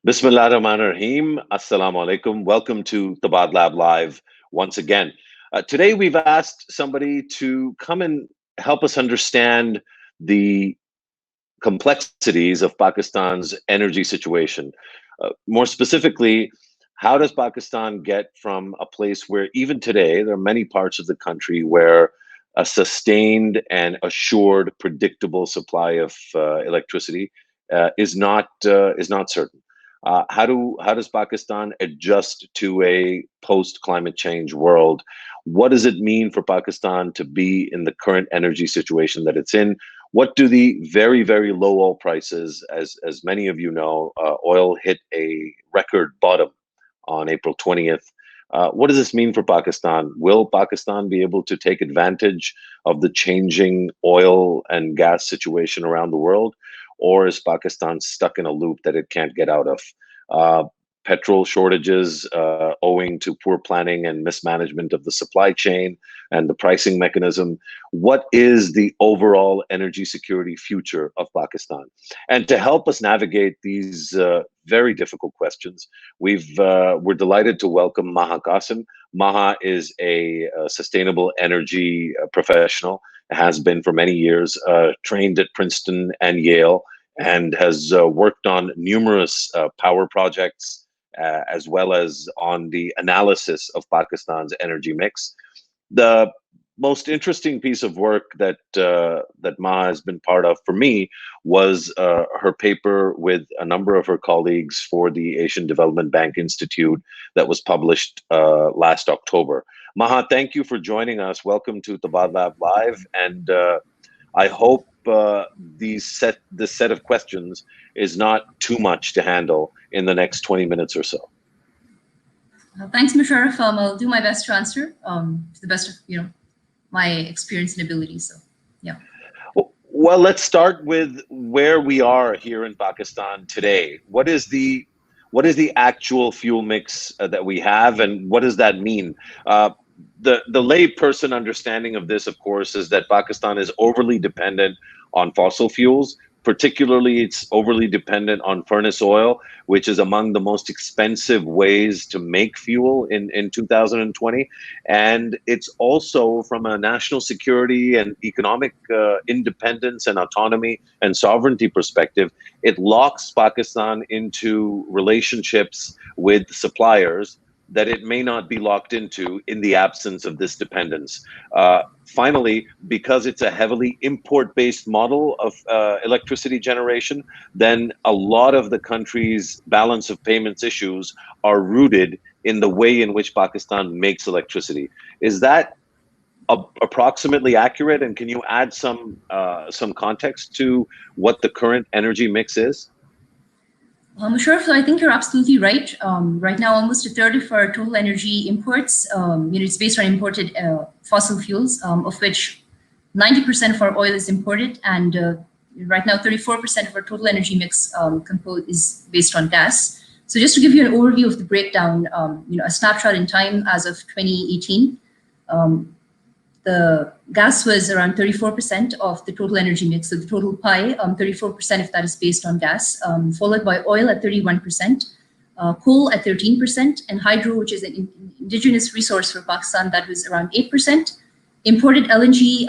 Bismillah ar-Rahman ar-Rahim. Assalamu alaikum. Welcome to Tabadlab Live once again. Today we've asked somebody to come and help us understand the complexities of Pakistan's energy situation. More specifically, how does Pakistan get from a place where even today there are many parts of the country where a sustained and assured, predictable supply of electricity is not certain. How does Pakistan adjust to a post-climate change world? What does it mean for Pakistan to be in the current energy situation that it's in? What do the very, very low oil prices, as many of you know, oil hit a record bottom on April 20th. What does this mean for Pakistan? Will Pakistan be able to take advantage of the changing oil and gas situation around the world? Or is Pakistan stuck in a loop that it can't get out of? Uh, Petrol shortages owing to poor planning and mismanagement of the supply chain and the pricing mechanism. What is the overall energy security future of Pakistan? And to help us navigate these very difficult questions, we're delighted to welcome Maha Qasim. Maha is a sustainable energy professional, has been for many years, trained at Princeton and Yale, and has worked on numerous power projects as well as on the analysis of Pakistan's energy mix. The most interesting piece of work that Maha has been part of for me was her paper with a number of her colleagues for the Asian Development Bank Institute that was published last October. Maha, thank you for joining us. Welcome to Tabadlab Live, and I hope this set of questions is not too much to handle in the next 20 minutes or so. Thanks, Musharraf. I'll do my best to answer to the best of my experience and ability. So, yeah. Well, let's start with where we are here in Pakistan today. What is the actual fuel mix that we have, and what does that mean? The layperson understanding of this, of course, is that Pakistan is overly dependent on fossil fuels. Particularly, it's overly dependent on furnace oil, which is among the most expensive ways to make fuel in 2020. And it's also, from a national security and economic independence and autonomy and sovereignty perspective, it locks Pakistan into relationships with suppliers that it may not be locked into in the absence of this dependence. Finally, because it's a heavily import-based model of electricity generation, then a lot of the country's balance of payments issues are rooted in the way in which Pakistan makes electricity. Is that approximately accurate? And can you add some context to what the current energy mix is? Sure. So I think you're absolutely right. Right now, almost a third of our total energy imports, it's based on imported fossil fuels, of which 90% of our oil is imported, and right now 34% of our total energy mix is based on gas. So just to give you an overview of the breakdown, a snapshot in time as of 2018. The gas was around 34% of the total energy mix, so the total pie, 34% of that is based on gas, followed by oil at 31%, coal at 13%, and hydro, which is an indigenous resource for Pakistan, that was around 8%. Imported LNG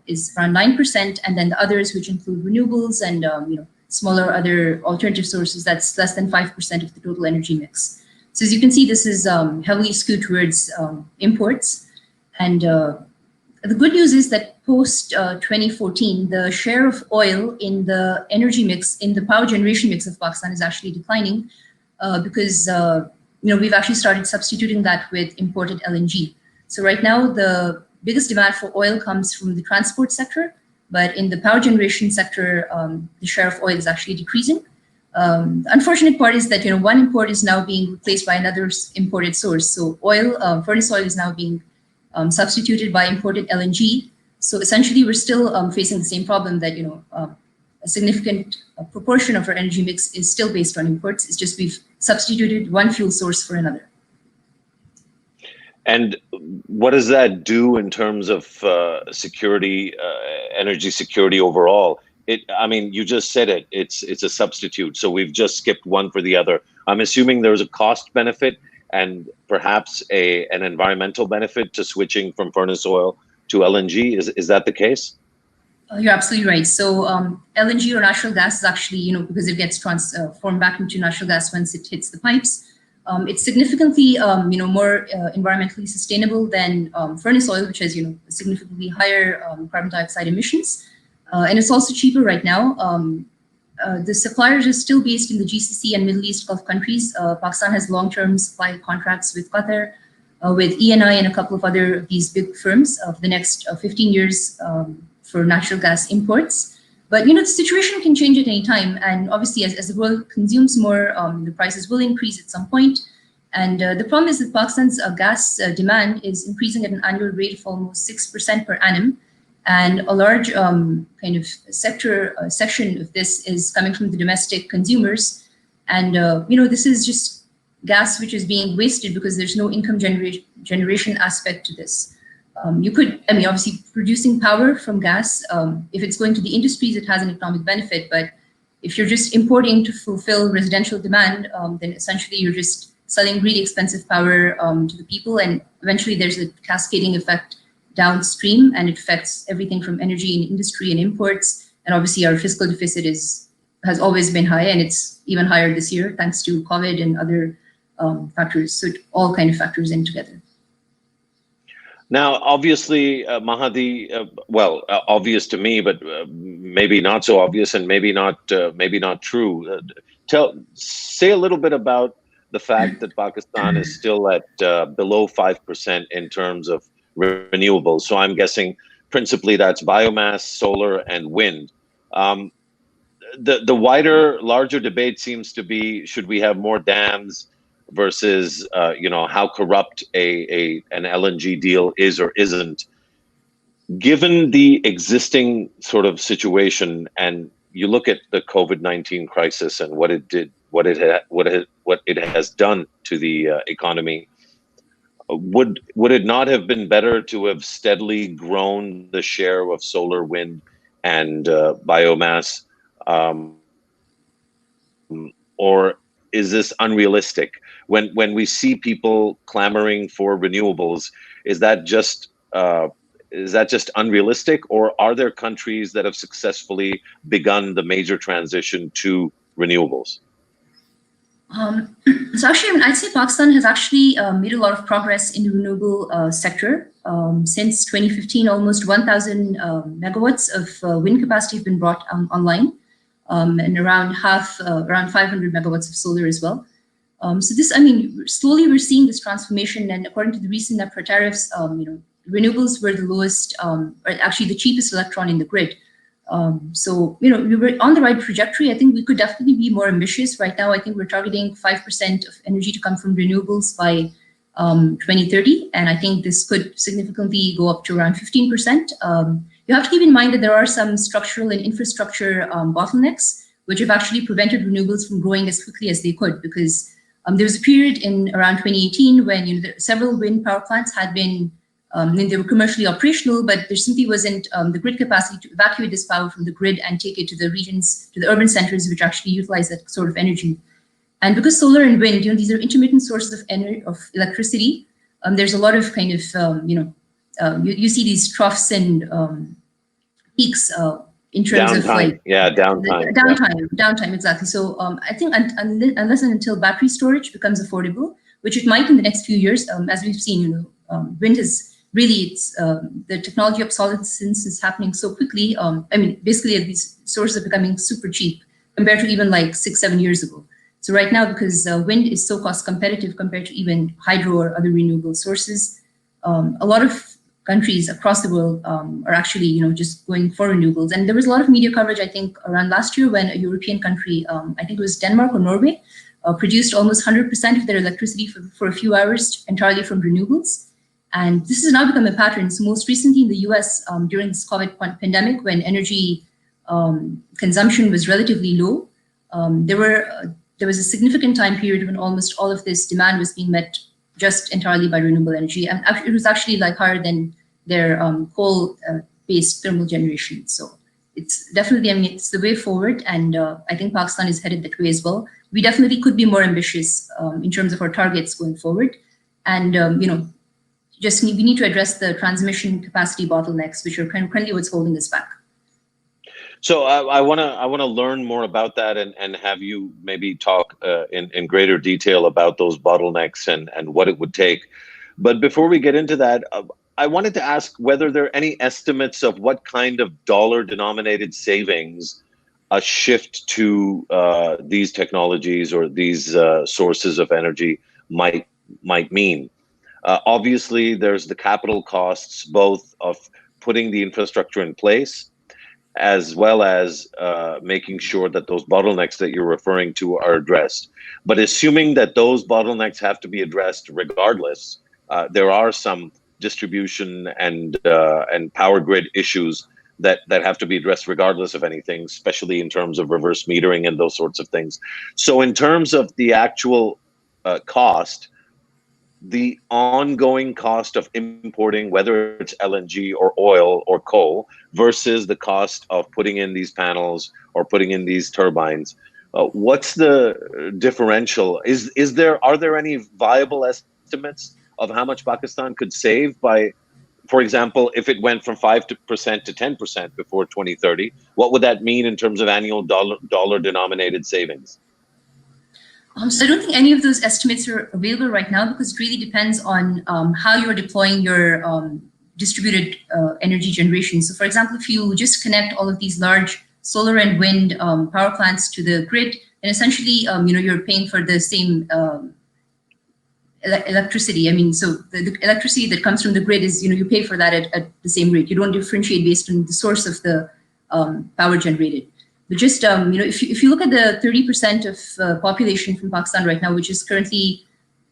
is around 9%, and then the others, which include renewables and smaller other alternative sources, that's less than 5% of the total energy mix. So as you can see, this is heavily skewed towards imports. And the good news is that post 2014, the share of oil in the energy mix, in the power generation mix of Pakistan, is actually declining because we've actually started substituting that with imported LNG. So right now, the biggest demand for oil comes from the transport sector, but in the power generation sector, the share of oil is actually decreasing. The unfortunate part is that one import is now being replaced by another imported source. So furnace oil is now being substituted by imported LNG. So essentially, we're still facing the same problem that a significant proportion of our energy mix is still based on imports. It's just we've substituted one fuel source for another. And what does that do in terms of security, energy security overall? I mean, you just said it. It's a substitute. So we've just skipped one for the other. I'm assuming there's a cost benefit and perhaps an environmental benefit to switching from furnace oil to LNG. Is that the case? You're absolutely right. So LNG or natural gas is actually, because it gets transformed back into natural gas once it hits the pipes. It's significantly, more environmentally sustainable than furnace oil, which has, significantly higher carbon dioxide emissions. And it's also cheaper right now. The suppliers are still based in the GCC and Middle East Gulf countries. Pakistan has long-term supply contracts with Qatar, with ENI and a couple of other of these big firms for the next 15 years for natural gas imports. But the situation can change at any time, and obviously, as the world consumes more, the prices will increase at some point. And the problem is that Pakistan's gas demand is increasing at an annual rate of almost 6% per annum, and a large kind of section of this is coming from the domestic consumers. And this is just gas which is being wasted because there's no income generation aspect to this. Obviously producing power from gas, if it's going to the industries, it has an economic benefit. But if you're just importing to fulfill residential demand, then essentially you're just selling really expensive power to the people. And eventually there's a cascading effect downstream, and it affects everything from energy and industry and imports. And obviously our fiscal deficit has always been high, and it's even higher this year thanks to COVID and other factors. So it all kind of factors in together. Now, obviously, Mahadi, obvious to me, but maybe not so obvious, and maybe not true. Say a little bit about the fact that Pakistan is still at below 5% in terms of renewables. So I'm guessing principally that's biomass, solar, and wind. The larger debate seems to be, should we have more dams versus how corrupt an LNG deal is or isn't. Given the existing sort of situation, and you look at the COVID-19 crisis and what it did, what it has done to the economy, would it not have been better to have steadily grown the share of solar, wind, and biomass, or is this unrealistic? When we see people clamoring for renewables, is that just unrealistic, or are there countries that have successfully begun the major transition to renewables? So actually, I'd say Pakistan has actually made a lot of progress in the renewable sector. Since 2015, almost 1,000 megawatts of wind capacity have been brought online, and around 500 megawatts of solar as well. So this, slowly we're seeing this transformation, and according to the recent NEPRA tariffs, renewables were the lowest, or actually the cheapest electron in the grid. So we were on the right trajectory. I think we could definitely be more ambitious. Right now, I think we're targeting 5% of energy to come from renewables by 2030, and I think this could significantly go up to around 15%. You have to keep in mind that there are some structural and infrastructure bottlenecks, which have actually prevented renewables from growing as quickly as they could, because there was a period in around 2018 when several wind power plants had been, they were commercially operational, but there simply wasn't the grid capacity to evacuate this power from the grid and take it to the regions, to the urban centers, which actually utilize that sort of energy. And because solar and wind, these are intermittent sources of electricity, there's a lot of kind of, you see these troughs and peaks in terms downtime. of like Downtime, exactly. So I think unless and until battery storage becomes affordable, which it might in the next few years, as we've seen, wind is really, the technology obsolescence is happening so quickly. Basically these sources are becoming super cheap compared to even like 6-7 years ago. So right now, because wind is so cost competitive compared to even hydro or other renewable sources, a lot of countries across the world are actually, just going for renewables. And there was a lot of media coverage, I think, around last year when a European country, I think it was Denmark or Norway, produced almost 100% of their electricity for a few hours entirely from renewables. And this has now become a pattern. So most recently in the US, during this COVID pandemic, when energy consumption was relatively low, there was a significant time period when almost all of this demand was being met just entirely by renewable energy. And it was actually like higher than their coal-based thermal generation. So it's definitely, I mean, it's the way forward, and I think Pakistan is headed that way as well. We definitely could be more ambitious in terms of our targets going forward, and we need to address the transmission capacity bottlenecks, which are currently what's holding us back. So I want to learn more about that, and have you maybe talk in greater detail about those bottlenecks and what it would take. But before we get into that, I wanted to ask whether there are any estimates of what kind of dollar-denominated savings a shift to these technologies or these sources of energy might mean. Obviously, there's the capital costs, both of putting the infrastructure in place, as well as making sure that those bottlenecks that you're referring to are addressed. But assuming that those bottlenecks have to be addressed regardless, there are some distribution and power grid issues that have to be addressed regardless of anything, especially in terms of reverse metering and those sorts of things. So in terms of the actual cost, the ongoing cost of importing, whether it's LNG or oil or coal, versus the cost of putting in these panels or putting in these turbines, what's the differential? Are there any viable estimates of how much Pakistan could save by, for example, if it went from 5% to 10% before 2030? What would that mean in terms of annual dollar-denominated savings? So I don't think any of those estimates are available right now, because it really depends on how you're deploying your distributed energy generation. So for example, if you just connect all of these large solar and wind power plants to the grid, then essentially you're paying for the same electricity. I mean, so the electricity that comes from the grid is, you pay for that at the same rate. You don't differentiate based on the source of the power generated. But just, if you look at the 30% of population from Pakistan right now, which is currently,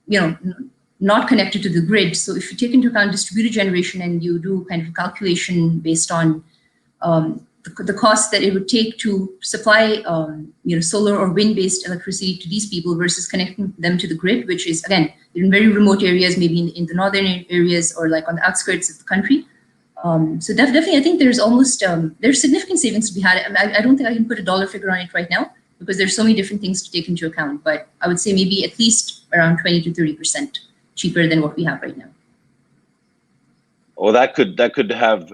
not connected to the grid. So if you take into account distributed generation and you do kind of a calculation based on the cost that it would take to supply, solar or wind-based electricity to these people versus connecting them to the grid, which is, again, in very remote areas, maybe in the northern areas or like on the outskirts of the country. So definitely, I think there's there's significant savings to be had. I don't think I can put a dollar figure on it right now, because there's so many different things to take into account. But I would say maybe at least around 20 to 30% cheaper than what we have right now. Well, that could have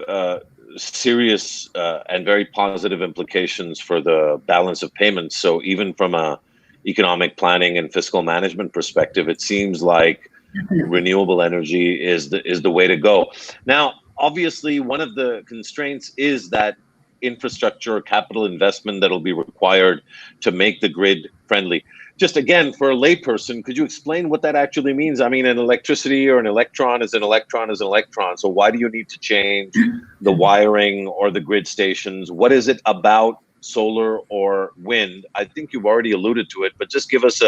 serious and very positive implications for the balance of payments. So even from a economic planning and fiscal management perspective, it seems like renewable energy is the way to go. Now, obviously, one of the constraints is that infrastructure capital investment that'll be required to make the grid friendly. Just again, for a layperson, could you explain what that actually means? I mean, an electricity or an electron is an electron is an electron. So why do you need to change the wiring or the grid stations? What is it about solar or wind? I think you've already alluded to it, but just give us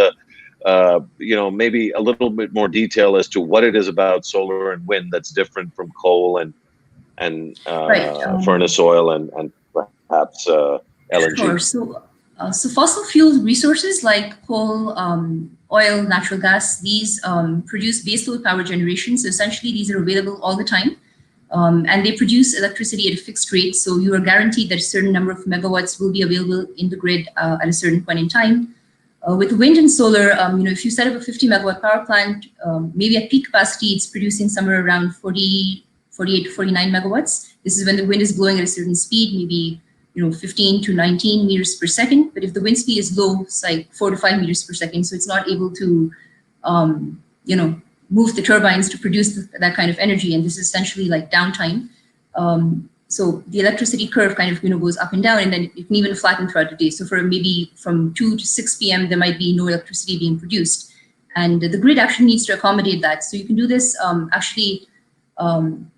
maybe a little bit more detail as to what it is about solar and wind that's different from coal and furnace oil and perhaps LNG. Sure. So fossil fuel resources like coal, oil, natural gas, these produce baseload power generation. So essentially, these are available all the time. And they produce electricity at a fixed rate. So you are guaranteed that a certain number of megawatts will be available in the grid at a certain point in time. With wind and solar, if you set up a 50 megawatt power plant, maybe at peak capacity, it's producing somewhere around 48 to 49 megawatts. This is when the wind is blowing at a certain speed, maybe 15 to 19 meters per second. But if the wind speed is low, it's like 4 to 5 meters per second. So it's not able to, move the turbines to produce that kind of energy. And this is essentially like downtime. So the electricity curve kind of goes up and down, and then it can even flatten throughout the day. So for maybe from 2 to 6 p.m., there might be no electricity being produced. And the grid actually needs to accommodate that. So you can do this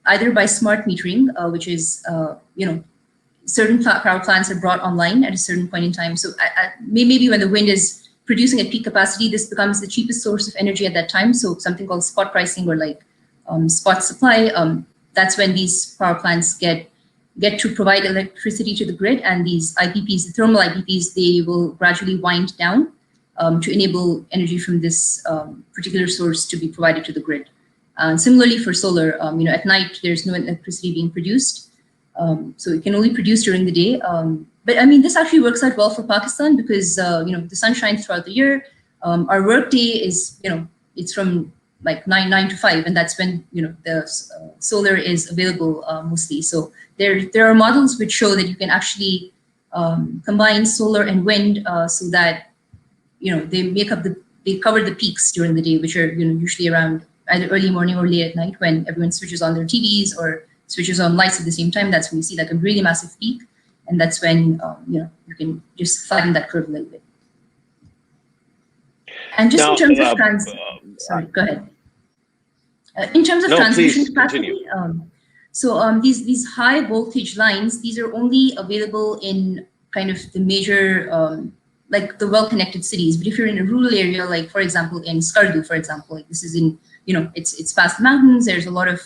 either by smart metering, which is, certain power plants are brought online at a certain point in time. So maybe when the wind is producing at peak capacity, this becomes the cheapest source of energy at that time. So something called spot pricing or like spot supply. That's when these power plants get to provide electricity to the grid, and these IPPs, the thermal IPPs, they will gradually wind down to enable energy from this particular source to be provided to the grid. Similarly for solar, at night, there's no electricity being produced. So it can only produce during the day. But I mean, this actually works out well for Pakistan because the sun shines throughout the year. Our work day is it's from like 9 to 5, and that's when the solar is available mostly. So there are models which show that you can actually combine solar and wind so that they cover the peaks during the day, which are usually around either early morning or late at night when everyone switches on their TVs or switches on lights at the same time. That's when you see like a really massive peak, and that's when you can just flatten that curve a little bit. And just in terms of sorry, go ahead. In terms of transmission capacity, these high voltage lines, these are only available in kind of the major, like the well-connected cities. But if you're in a rural area, like for example in Skardu, for example, like this is in, it's past the mountains. There's a lot of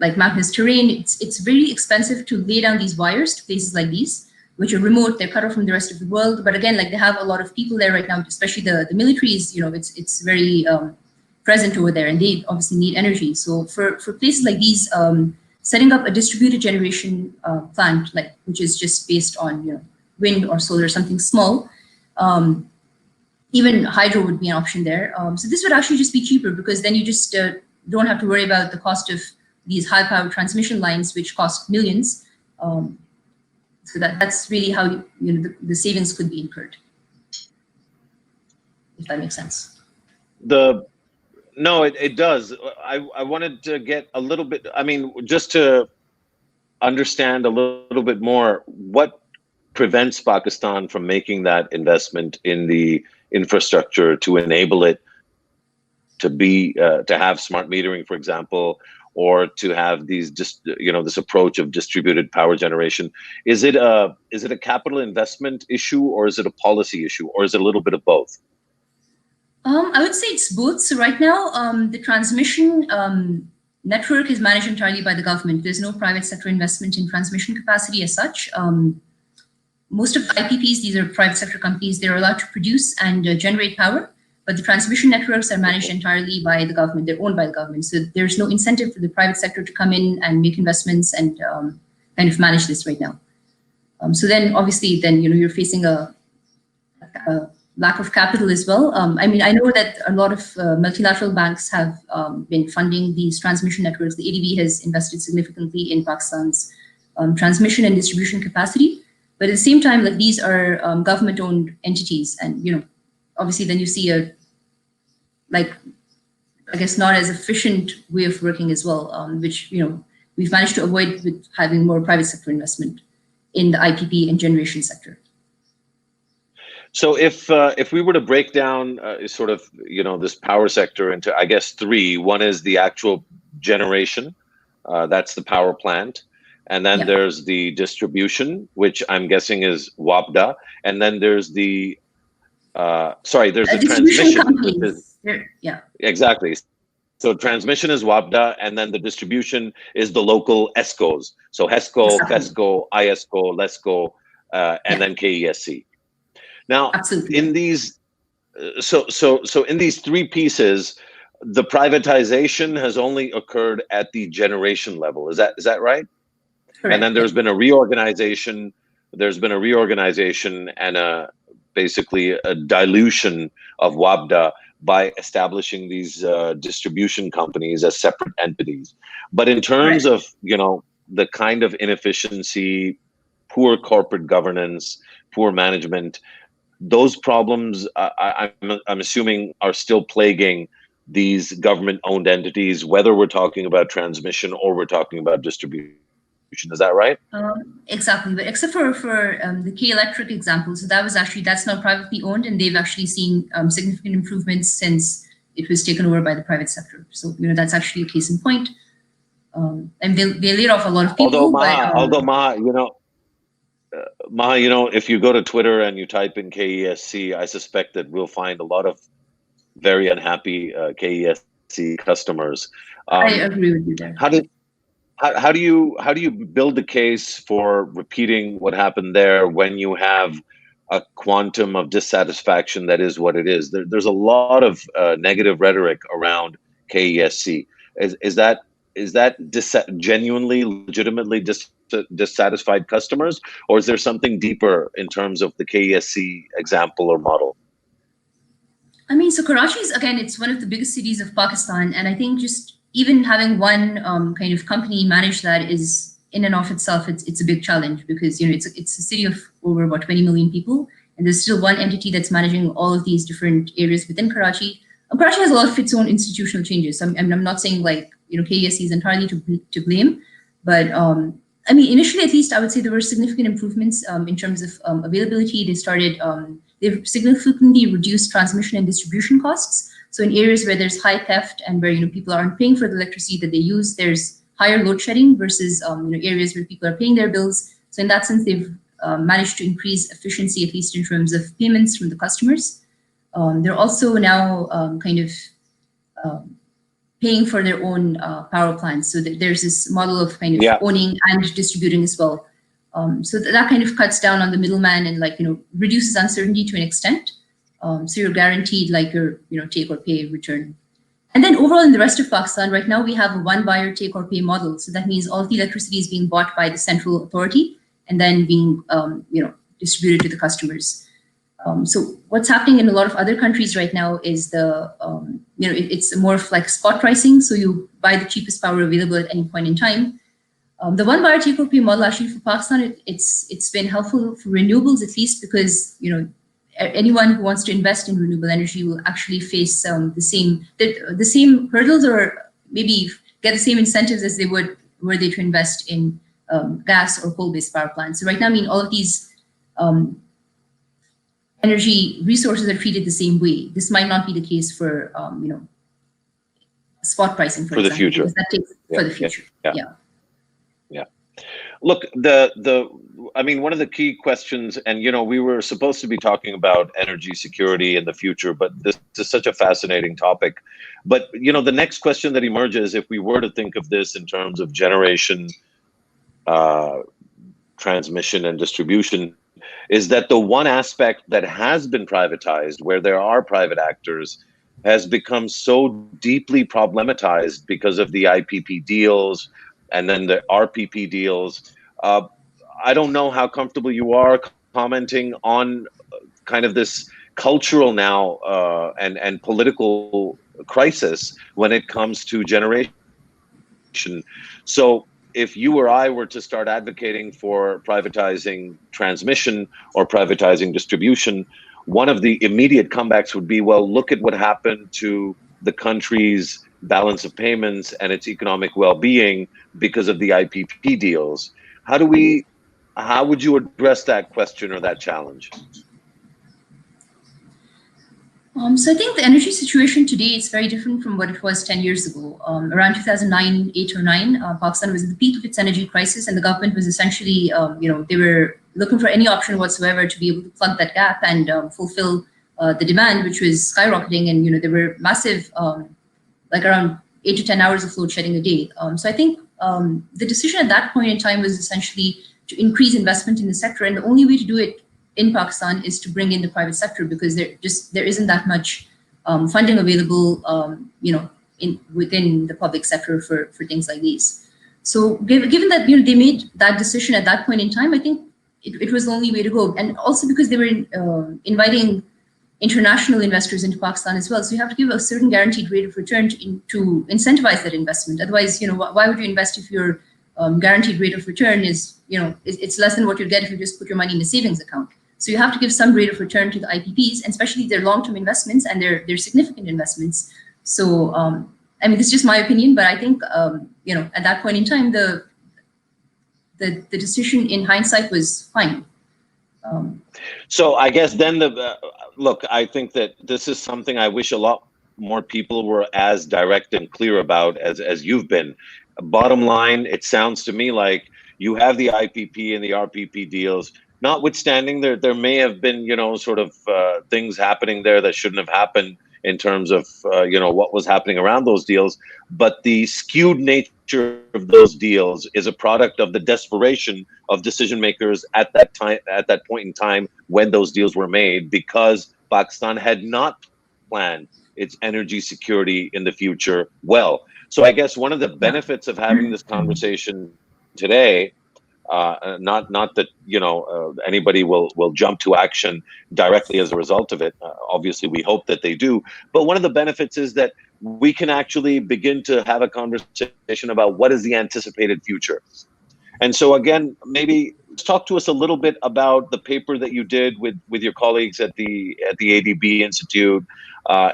like mountainous terrain. It's very expensive to lay down these wires to places like these, which are remote. They're cut off from the rest of the world. But again, like they have a lot of people there right now, especially the military is, it's very present over there, and they obviously need energy. So for places like these, setting up a distributed generation plant, which is just based on wind or solar, something small, even hydro would be an option there. So this would actually just be cheaper because then you just don't have to worry about the cost of these high power transmission lines, which cost millions. So that's really how the savings could be incurred, if that makes sense. No, it does. I wanted to get a little bit, just to understand a little bit more, what prevents Pakistan from making that investment in the infrastructure to enable it to be, to have smart metering, for example, or to have these this approach of distributed power generation? Is it a capital investment issue, or is it a policy issue, or is it a little bit of both? I would say it's both. So right now, the transmission network is managed entirely by the government. There's no private sector investment in transmission capacity as such. Most of the IPPs, these are private sector companies, they're allowed to produce and generate power, but the transmission networks are managed entirely by the government. They're owned by the government. So there's no incentive for the private sector to come in and make investments and kind of manage this right now. So then obviously you're facing a lack of capital as well. I know that a lot of multilateral banks have been funding these transmission networks. The ADB has invested significantly in Pakistan's transmission and distribution capacity. But at the same time, like these are government-owned entities, and obviously then you see a I guess not as efficient way of working as well, which we've managed to avoid with having more private sector investment in the IPP and generation sector. So if we were to break down sort of this power sector into, I guess, three. One is the actual generation, that's the power plant, and then there's the distribution, which I'm guessing is WAPDA, and then there's the there's the transmission. Exactly. So transmission is WAPDA, and then the distribution is the local ESCOs. So HESCO, FESCO, IESCO, LESCO, and then KESC. Now, absolutely. In these, so in these three pieces, the privatization has only occurred at the generation level. Is that right? Correct. And then there's been a reorganization. There's been a reorganization and basically a dilution of WAPDA by establishing these distribution companies as separate entities. But in terms of the kind of inefficiency, poor corporate governance, poor management, those problems, I'm assuming, are still plaguing these government-owned entities, whether we're talking about transmission or we're talking about distribution. Is that right? Exactly, but except for the K Electric example, so that's not privately owned, and they've actually seen significant improvements since it was taken over by the private sector. So that's actually a case in point. And they laid off a lot of people. Although Maha, if you go to Twitter and you type in KESC, I suspect that we'll find a lot of very unhappy KESC customers. I agree with you there. How do you build a case for repeating what happened there when you have a quantum of dissatisfaction that is what it is? There's a lot of negative rhetoric around KESC. Is that genuinely, legitimately dissatisfied customers, or is there something deeper in terms of the KESC example or model? I mean, so Karachi is, again, it's one of the biggest cities of Pakistan. And I think just even having one kind of company manage that is, in and of itself, it's a big challenge because, it's a city of over about 20 million people. And there's still one entity that's managing all of these different areas within Karachi. Karachi has a lot of its own institutional changes. So I'm not saying like, KESC is entirely to blame, but I mean, initially, at least, I would say there were significant improvements in terms of availability. They've significantly reduced transmission and distribution costs. So in areas where there's high theft and where people aren't paying for the electricity that they use, there's higher load shedding versus areas where people are paying their bills. So in that sense, they've managed to increase efficiency, at least in terms of payments from the customers. They're also now paying for their own power plants. So there's this model of kind of owning and distributing as well. So that kind of cuts down on the middleman and reduces uncertainty to an extent. So you're guaranteed your take or pay return. And then overall in the rest of Pakistan, right now we have a one buyer take or pay model. So that means all of the electricity is being bought by the central authority and then being distributed to the customers. So what's happening in a lot of other countries right now is it's more of like spot pricing. So you buy the cheapest power available at any point in time. The one buyer take or pay model actually for Pakistan, it's been helpful for renewables at least because anyone who wants to invest in renewable energy will actually face the same hurdles or maybe get the same incentives as they would were they to invest in gas or coal-based power plants. So right now, I mean, all of these energy resources are treated the same way. This might not be the case for spot pricing for the future. That takes for the future. Yeah. Look, I mean, one of the key questions, and we were supposed to be talking about energy security in the future, but this is such a fascinating topic. But the next question that emerges, if we were to think of this in terms of generation, transmission, and distribution, is that the one aspect that has been privatized, where there are private actors, has become so deeply problematized because of the IPP deals and then the RPP deals. I don't know how comfortable you are commenting on kind of this cultural now and political crisis when it comes to generation. So if you or I were to start advocating for privatizing transmission or privatizing distribution, one of the immediate comebacks would be, well, look at what happened to the country's balance of payments and its economic well-being because of the IPP deals. How would you address that question or that challenge? So I think the energy situation today is very different from what it was 10 years ago. Around 2009, 8 or 9, Pakistan was at the peak of its energy crisis, and the government was essentially, they were looking for any option whatsoever to be able to plug that gap and fulfill the demand, which was skyrocketing. And there were massive, like around 8 to 10 hours of load shedding a day. So I think the decision at that point in time was essentially to increase investment in the sector, and the only way to do it in Pakistan is to bring in the private sector because there isn't that much funding available, within the public sector for things like these. So given that they made that decision at that point in time, I think it was the only way to go, and also because they were inviting international investors into Pakistan as well. So you have to give a certain guaranteed rate of return to incentivize that investment. Otherwise, why would you invest if your guaranteed rate of return is, it's less than what you'd get if you just put your money in a savings account. So you have to give some rate of return to the IPPs, and especially their long-term investments and their significant investments. So, I mean, this is just my opinion, but I think, at that point in time, the decision in hindsight was fine. So I guess then look, I think that this is something I wish a lot more people were as direct and clear about as you've been. Bottom line, it sounds to me like you have the IPP and the RPP deals. Notwithstanding, there may have been, sort of things happening there that shouldn't have happened in terms of, what was happening around those deals. But the skewed nature of those deals is a product of the desperation of decision makers at that point in time when those deals were made, because Pakistan had not planned its energy security in the future well. So I guess one of the benefits of having this conversation today, not that anybody will jump to action directly as a result of it. Obviously, we hope that they do. But one of the benefits is that we can actually begin to have a conversation about what is the anticipated future. And so again, maybe talk to us a little bit about the paper that you did with your colleagues at the ADB Institute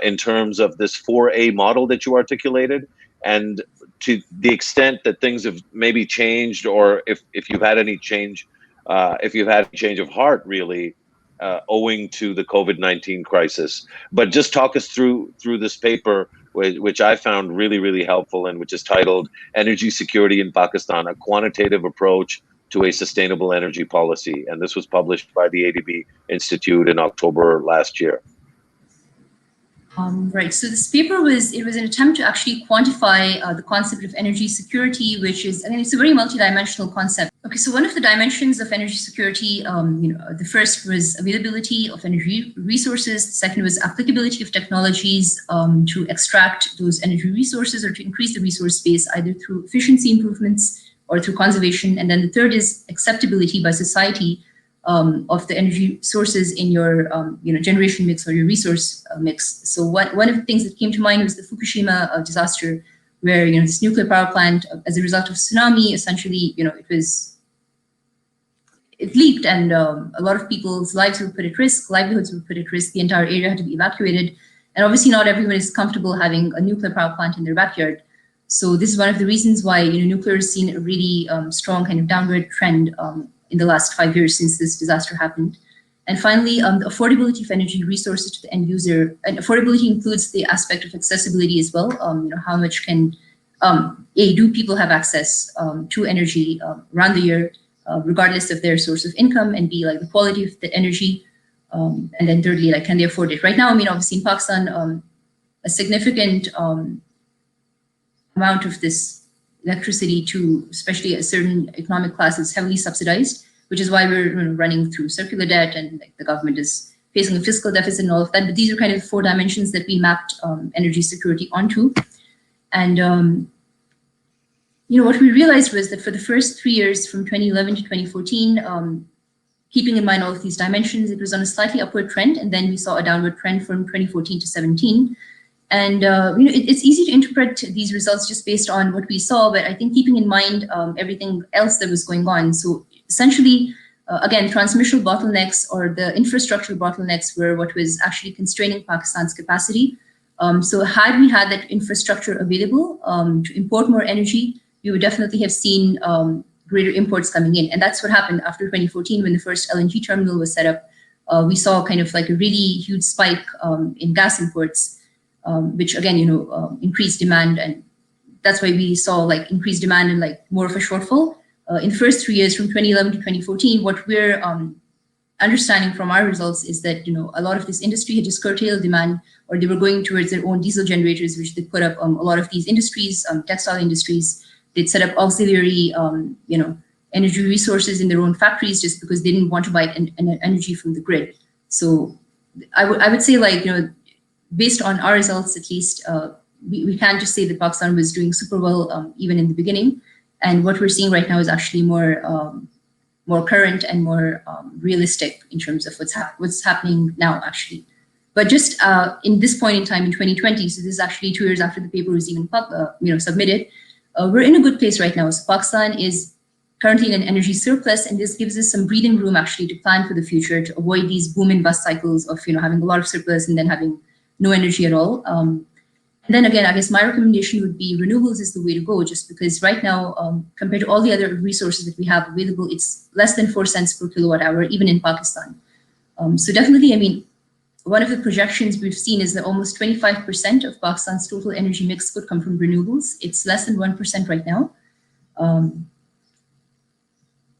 in terms of this 4A model that you articulated, and to the extent that things have maybe changed, or if you've had any change, if you've had a change of heart, really, owing to the COVID-19 crisis. But just talk us through this paper, which I found really, really helpful, and which is titled Energy Security in Pakistan, a Quantitative Approach to a Sustainable Energy Policy. And this was published by the ADB Institute in October last year. Right. So this paper was an attempt to actually quantify the concept of energy security, which is, it's a very multidimensional concept. Okay, so one of the dimensions of energy security, the first was availability of energy resources. The second was applicability of technologies to extract those energy resources or to increase the resource base, either through efficiency improvements or through conservation. And then the third is acceptability by society of the energy sources in your generation mix or your resource mix. So one of the things that came to mind was the Fukushima disaster, where this nuclear power plant, as a result of tsunami, essentially it leaked, and a lot of people's lives were put at risk, livelihoods were put at risk. The entire area had to be evacuated, and obviously not everyone is comfortable having a nuclear power plant in their backyard. So this is one of the reasons why nuclear has seen a really strong kind of downward trend in the last 5 years since this disaster happened. And finally, the affordability of energy resources to the end user. And affordability includes the aspect of accessibility as well. How much can, do people have access to energy around the year, regardless of their source of income, and B, the quality of the energy. And then thirdly, can they afford it? Right now, obviously in Pakistan, a significant amount of this electricity to especially a certain economic class is heavily subsidized, which is why we're running through circular debt, and the government is facing a fiscal deficit and all of that. But these are kind of the 4 dimensions that we mapped energy security onto. And what we realized was that for the first 3 years, from 2011 to 2014, keeping in mind all of these dimensions, it was on a slightly upward trend, and then we saw a downward trend from 2014 to 17. And it's easy to interpret these results just based on what we saw, but I think keeping in mind everything else that was going on. So essentially, again, transmissional bottlenecks or the infrastructural bottlenecks were what was actually constraining Pakistan's capacity. So had we had that infrastructure available to import more energy, we would definitely have seen greater imports coming in. And that's what happened after 2014 when the first LNG terminal was set up. We saw kind of a really huge spike in gas imports. Which again, increased demand, and that's why we saw increased demand and more of a shortfall in the first 3 years from 2011 to 2014. What we're understanding from our results is that a lot of this industry had just curtailed demand, or they were going towards their own diesel generators, which they put up. A lot of these industries, textile industries, they'd set up auxiliary energy resources in their own factories just because they didn't want to buy energy from the grid. So I would say based on our results, at least, we can't just say that Pakistan was doing super well even in the beginning. And what we're seeing right now is actually more current and more realistic in terms of what's happening now, actually. But just in this point in time in 2020, so this is actually 2 years after the paper was even submitted, we're in a good place right now. So Pakistan is currently in an energy surplus, and this gives us some breathing room actually to plan for the future, to avoid these boom and bust cycles of having a lot of surplus and then having no energy at all. And then again, I guess my recommendation would be renewables is the way to go, just because right now, compared to all the other resources that we have available, it's less than 4 cents per kilowatt hour, even in Pakistan. So definitely, one of the projections we've seen is that almost 25% of Pakistan's total energy mix could come from renewables. It's less than 1% right now.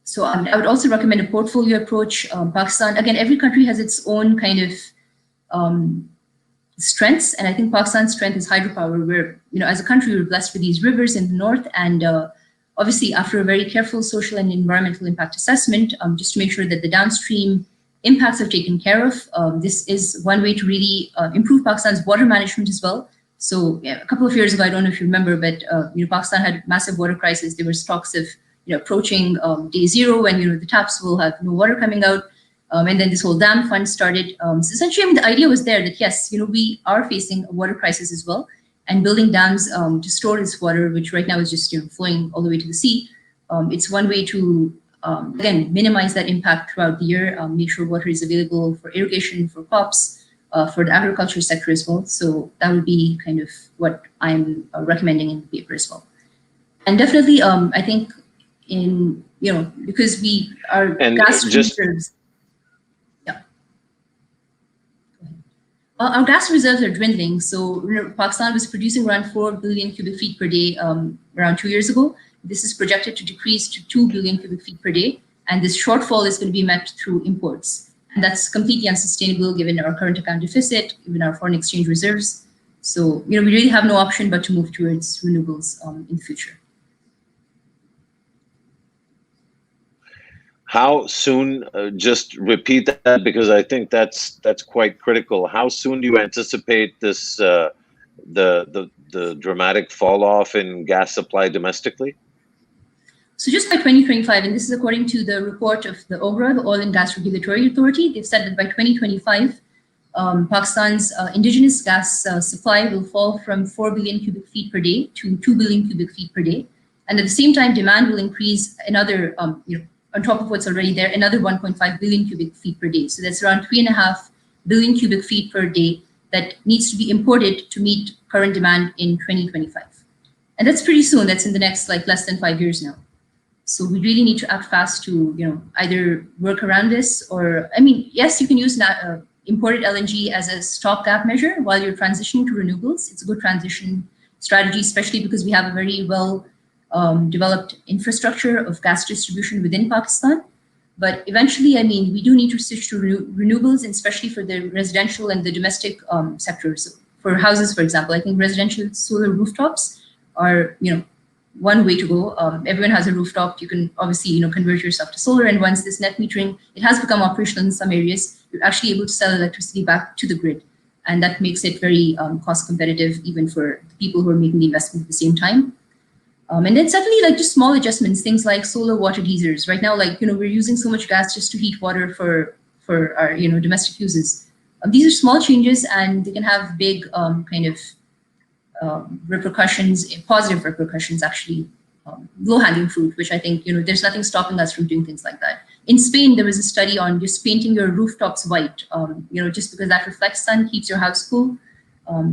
So I would also recommend a portfolio approach. Pakistan, again, every country has its own kind of strengths, and I think Pakistan's strength is hydropower. Where as a country, we're blessed with these rivers in the north, and obviously after a very careful social and environmental impact assessment, just to make sure that the downstream impacts are taken care of. This is one way to really improve Pakistan's water management as well. So yeah, a couple of years ago, I don't know if you remember, but Pakistan had a massive water crisis. There were talks of approaching day zero when the taps will have no water coming out. And then this whole dam fund started. So essentially, the idea was there that yes, we are facing a water crisis as well, and building dams to store this water, which right now is just flowing all the way to the sea. It's one way to again minimize that impact throughout the year. Make sure water is available for irrigation, for crops, for the agriculture sector as well. So that would be kind of what I'm recommending in the paper as well. And definitely, I think because we are gas reserves. Our gas reserves are dwindling. So Pakistan was producing around 4 billion cubic feet per day around 2 years ago. This is projected to decrease to 2 billion cubic feet per day. And this shortfall is going to be met through imports. And that's completely unsustainable given our current account deficit, given our foreign exchange reserves. So, we really have no option but to move towards renewables in the future. How soon, just repeat that because I think that's quite critical. How soon do you anticipate this, the dramatic fall off in gas supply domestically? So just by 2025, and this is according to the report of the OGRA, the Oil and Gas Regulatory Authority, they've said that by 2025, Pakistan's indigenous gas supply will fall from 4 billion cubic feet per day to 2 billion cubic feet per day. And at the same time, demand will increase another, on top of what's already there, another 1.5 billion cubic feet per day. So that's around 3.5 billion cubic feet per day that needs to be imported to meet current demand in 2025. And that's pretty soon. That's in the next less than 5 years now. So we really need to act fast to either work around this or, yes, you can use imported LNG as a stopgap measure while you're transitioning to renewables. It's a good transition strategy, especially because we have a very well developed infrastructure of gas distribution within Pakistan. But eventually, we do need to switch to renewables, and especially for the residential and the domestic sectors. So for houses, for example, I think residential solar rooftops are, one way to go. Everyone has a rooftop. You can obviously, convert yourself to solar. And once this net metering, it has become operational in some areas, you're actually able to sell electricity back to the grid. And that makes it very cost competitive, even for the people who are making the investment at the same time. And then certainly just small adjustments, things like solar water geysers. Right now, we're using so much gas just to heat water for our, domestic uses. These are small changes and they can have big repercussions, positive repercussions, actually, low-hanging fruit, which I think, there's nothing stopping us from doing things like that. In Spain, there was a study on just painting your rooftops white, just because that reflects sun, keeps your house cool.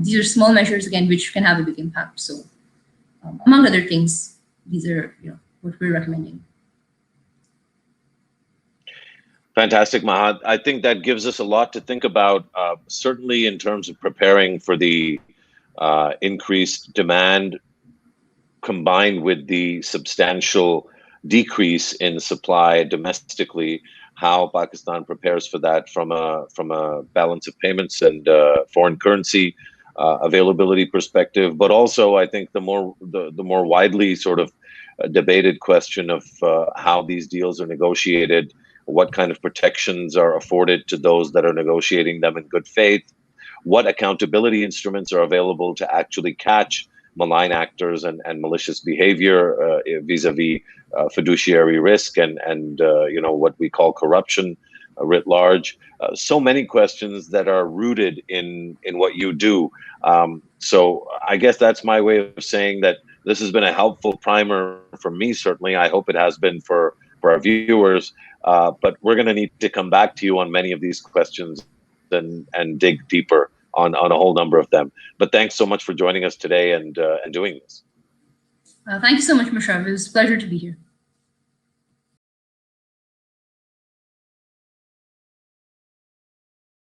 These are small measures, again, which can have a big impact. So among other things, these are what we're recommending. Fantastic, Maha. I think that gives us a lot to think about, certainly in terms of preparing for the increased demand combined with the substantial decrease in supply domestically, how Pakistan prepares for that from a balance of payments and foreign currency availability perspective, but also I think the more widely sort of debated question of how these deals are negotiated, what kind of protections are afforded to those that are negotiating them in good faith, what accountability instruments are available to actually catch malign actors and malicious behavior vis-a-vis fiduciary risk and what we call corruption writ large. So many questions that are rooted in what you do. So I guess that's my way of saying that this has been a helpful primer for me, certainly. I hope it has been for our viewers. But we're going to need to come back to you on many of these questions and dig deeper on a whole number of them. But thanks so much for joining us today and doing this. Thank you so much, Musharraf. It was a pleasure to be here.